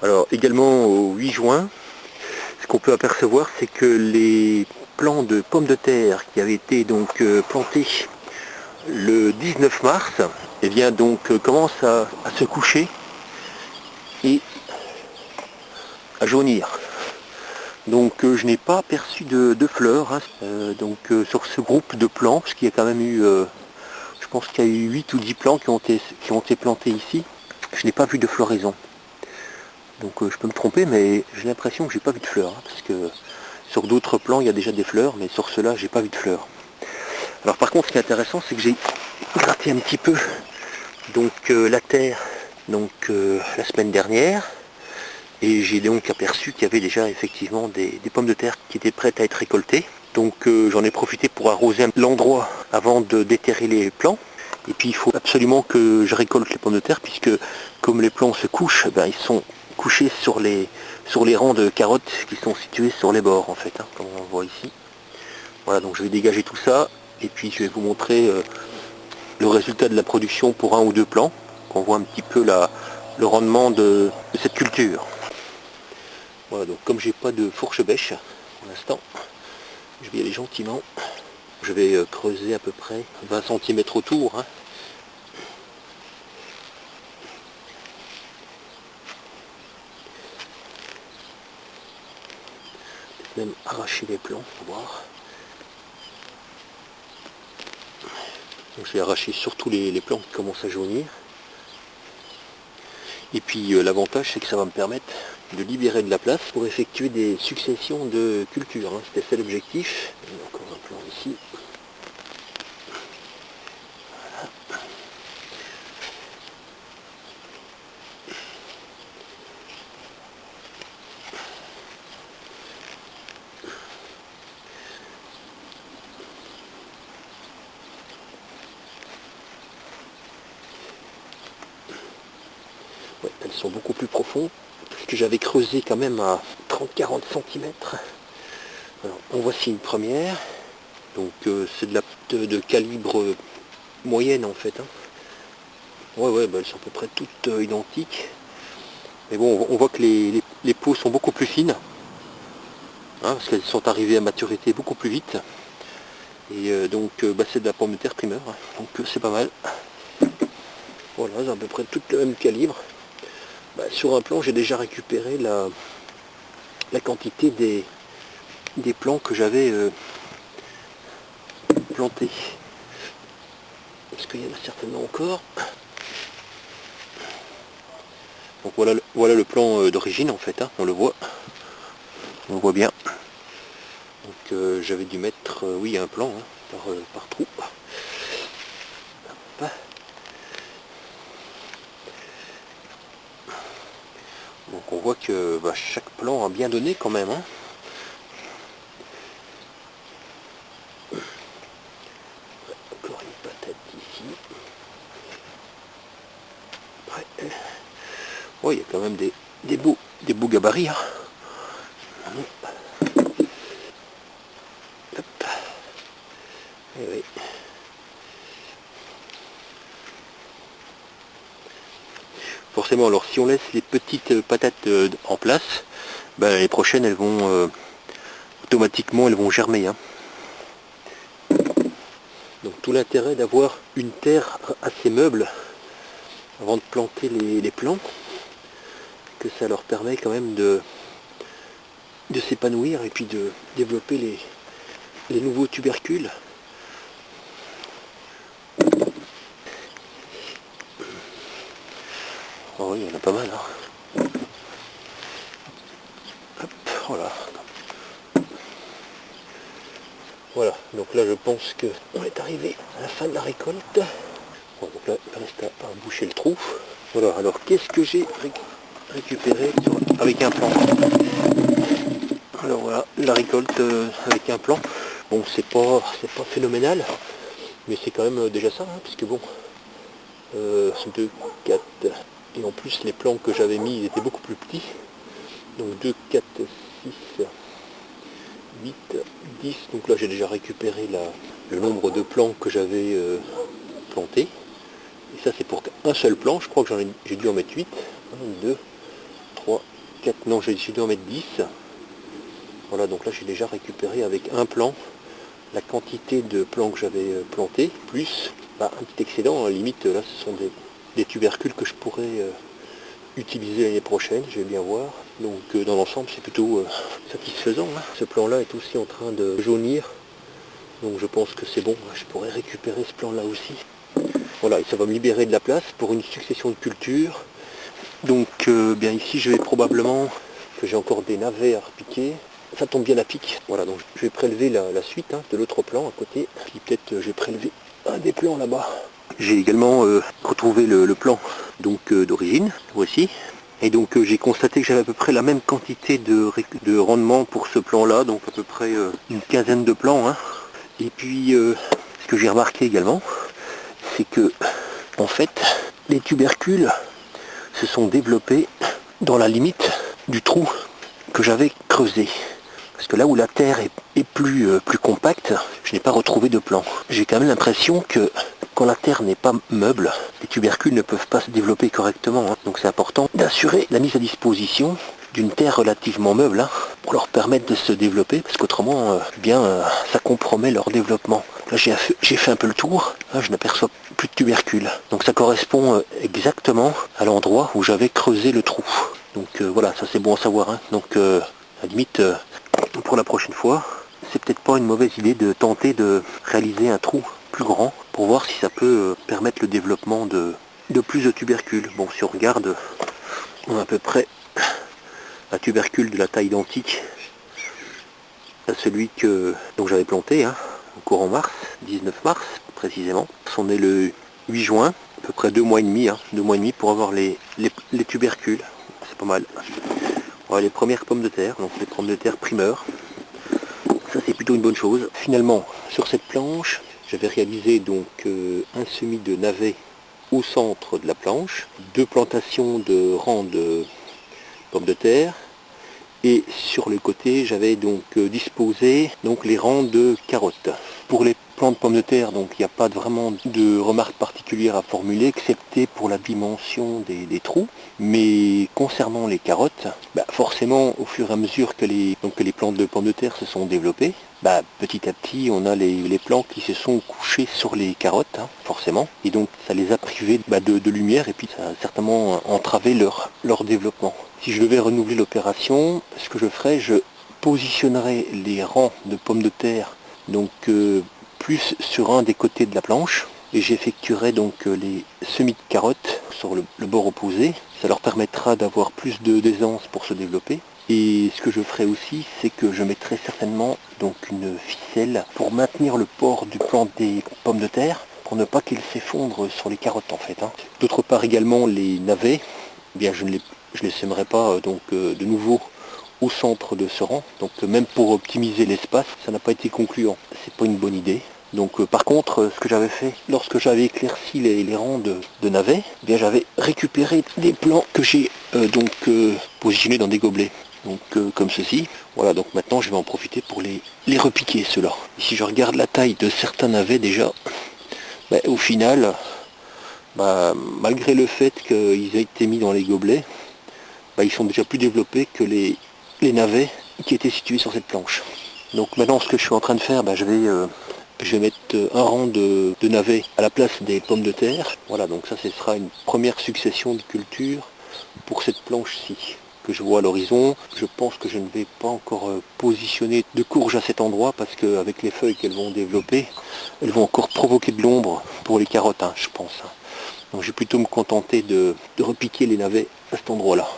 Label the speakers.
Speaker 1: Alors également au 8 juin, ce qu'on peut apercevoir, c'est que les plants de pommes de terre qui avaient été donc plantés le 19 mars, eh bien donc commencent à se coucher et à jaunir. Donc je n'ai pas perçu de fleurs hein, sur ce groupe de plants, parce qu'il y a quand même eu, je pense qu'il y a eu 8 ou 10 plants qui ont été plantés ici. Je n'ai pas vu de floraison. Donc je peux me tromper, mais j'ai l'impression que j'ai pas vu de fleurs, hein, parce que sur d'autres plants il y a déjà des fleurs, mais sur ceux-là j'ai pas vu de fleurs. Alors par contre ce qui est intéressant, c'est que j'ai gratté un petit peu donc la terre la semaine dernière, et j'ai donc aperçu qu'il y avait déjà effectivement des pommes de terre qui étaient prêtes à être récoltées. Donc j'en ai profité pour arroser l'endroit avant de déterrer les plants. Et puis il faut absolument que je récolte les pommes de terre, puisque comme les plants se couchent, ben, ils sont couchés sur les rangs de carottes qui sont situés sur les bords en fait, hein, comme on voit ici. Voilà, donc je vais dégager tout ça, et puis je vais vous montrer le résultat de la production pour un ou deux plants, qu'on voit un petit peu le rendement de cette culture. Voilà, donc comme j'ai pas de fourche bêche pour l'instant, je vais y aller gentiment. Je vais creuser à peu près 20 cm autour, hein. Même arracher les plants pour voir. Donc je vais arracher surtout les plants qui commencent à jaunir. Et puis l'avantage, c'est que ça va me permettre de libérer de la place pour effectuer des successions de cultures, hein. C'était ça l'objectif. Encore un plan ici. Ouais, elles sont beaucoup plus profondes, puisque j'avais creusé quand même à 30-40 cm. Alors, en voici une première. Donc c'est de calibre moyenne en fait, hein. Ouais, bah, elles sont à peu près toutes identiques. Mais bon, on voit que les peaux sont beaucoup plus fines, hein, parce qu'elles sont arrivées à maturité beaucoup plus vite. Et bah, c'est de la pomme de terre primeur, hein, donc c'est pas mal. Voilà, c'est à peu près tout le même calibre. Bah, sur un plan, j'ai déjà récupéré la quantité des plants que j'avais plantés. Parce qu'il y en a certainement encore. Donc voilà le plan d'origine en fait, hein, on le voit bien. Donc j'avais dû mettre, oui, un plan, hein, par trou. Hop. Donc on voit que bah, chaque plan a bien donné quand même, hein. Encore une patate ici. Ouais. Oh, il y a quand même des beaux gabarits, hein. Hop. Et oui. Forcément, alors si on laisse les petites patates en place, bah, les prochaines elles vont automatiquement elles vont germer, hein. Donc tout l'intérêt d'avoir une terre assez meuble avant de planter les plants, que ça leur permet quand même de s'épanouir et puis de développer les nouveaux tubercules. Oh oui, il y en a pas mal, hein. Hop, voilà. Voilà, donc là je pense qu'on est arrivé à la fin de la récolte. Bon, donc là il reste à boucher le trou. Voilà, alors qu'est-ce que j'ai récupéré avec un plan? Alors voilà, la récolte avec un plan. Bon, c'est pas phénoménal, mais c'est quand même déjà ça, hein, puisque bon, 2, 4, et en plus les plants que j'avais mis ils étaient beaucoup plus petits. Donc 2, 4, 6, 8, 10. Donc là j'ai déjà récupéré le nombre de plants que j'avais plantés. Et ça c'est pour un seul plan, je crois que j'ai dû en mettre 8. 1, 2, 3, 4, non j'ai dû en mettre 10. Voilà, donc là j'ai déjà récupéré avec un plant la quantité de plants que j'avais plantés, plus un petit excédent, limite là ce sont des tubercules que je pourrais utiliser l'année prochaine, je vais bien voir. Donc dans l'ensemble c'est plutôt satisfaisant. Ce plan-là est aussi en train de jaunir, donc je pense que c'est bon, je pourrais récupérer ce plan-là aussi. Voilà, et ça va me libérer de la place pour une succession de cultures. Donc bien ici je vais probablement, que j'ai encore des navets à repiquer. Ça tombe bien à pic. Voilà, donc je vais prélever la suite de l'autre plan à côté. Puis peut-être je vais prélever un des plans là-bas. J'ai également retrouvé le plan d'origine, voici. Et donc j'ai constaté que j'avais à peu près la même quantité de rendement pour ce plan-là, donc à peu près une quinzaine de plans. Et puis ce que j'ai remarqué également, c'est que en fait les tubercules se sont développés dans la limite du trou que j'avais creusé. Parce que là où la terre est plus compacte, je n'ai pas retrouvé de plan. J'ai quand même l'impression que quand la terre n'est pas meuble, les tubercules ne peuvent pas se développer correctement. Donc c'est important d'assurer la mise à disposition d'une terre relativement meuble pour leur permettre de se développer, parce qu'autrement, ça compromet leur développement. Là j'ai fait un peu le tour, je n'aperçois plus de tubercules. Donc ça correspond exactement à l'endroit où j'avais creusé le trou. Donc voilà, ça c'est bon à savoir. Donc à la limite, pour la prochaine fois, c'est peut-être pas une mauvaise idée de tenter de réaliser un trou plus grand pour voir si ça peut permettre le développement de plus de tubercules. Bon, si on regarde, on a à peu près un tubercule de la taille identique à celui que j'avais planté au courant mars, 19 mars précisément. On est le 8 juin, à peu près 2 mois et demi, 2 mois et demi pour avoir les tubercules. C'est pas mal. Voilà les premières pommes de terre, donc les pommes de terre primeurs. Ça c'est plutôt une bonne chose. Finalement, sur cette planche, j'avais réalisé donc un semis de navets au centre de la planche, 2 plantations de rangs de pommes de terre, et sur le côté j'avais donc disposé les rangs de carottes. Pour les plants de pommes de terre, donc il n'y a pas vraiment de remarques particulières à formuler, excepté pour la dimension des trous. Mais concernant les carottes, forcément au fur et à mesure que les plantes de pommes de terre se sont développées, petit à petit on a les plants qui se sont couchés sur les carottes, forcément, et donc ça les a privés de lumière, et puis ça a certainement entravé leur développement. Si je devais renouveler l'opération, ce que je ferais, je positionnerais les rangs de pommes de terre plus sur un des côtés de la planche, et j'effectuerai donc les semis de carottes sur le bord opposé. Ça leur permettra d'avoir plus d'aisance pour se développer. Et ce que je ferai aussi, c'est que je mettrai certainement une ficelle pour maintenir le port du plant des pommes de terre, pour ne pas qu'il s'effondre sur les carottes en fait. D'autre part également les navets, je ne les sèmerai pas de nouveau au centre de ce rang, donc même pour optimiser l'espace, ça n'a pas été concluant, c'est pas une bonne idée. Donc par contre, ce que j'avais fait lorsque j'avais éclairci les rangs de navets, j'avais récupéré des plants que j'ai positionnés dans des gobelets, comme ceci. Voilà, donc maintenant je vais en profiter pour les repiquer ceux-là. Si je regarde la taille de certains navets déjà, au final, malgré le fait qu'ils aient été mis dans les gobelets, ils sont déjà plus développés que les navets qui étaient situés sur cette planche. Donc maintenant ce que je suis en train de faire, je vais mettre un rang de navets à la place des pommes de terre. Voilà, donc ça ce sera une première succession de cultures pour cette planche-ci que je vois à l'horizon. Je pense que je ne vais pas encore positionner de courges à cet endroit parce qu'avec les feuilles qu'elles vont développer, elles vont encore provoquer de l'ombre pour les carottes, je pense. Donc je vais plutôt me contenter de repiquer les navets à cet endroit-là.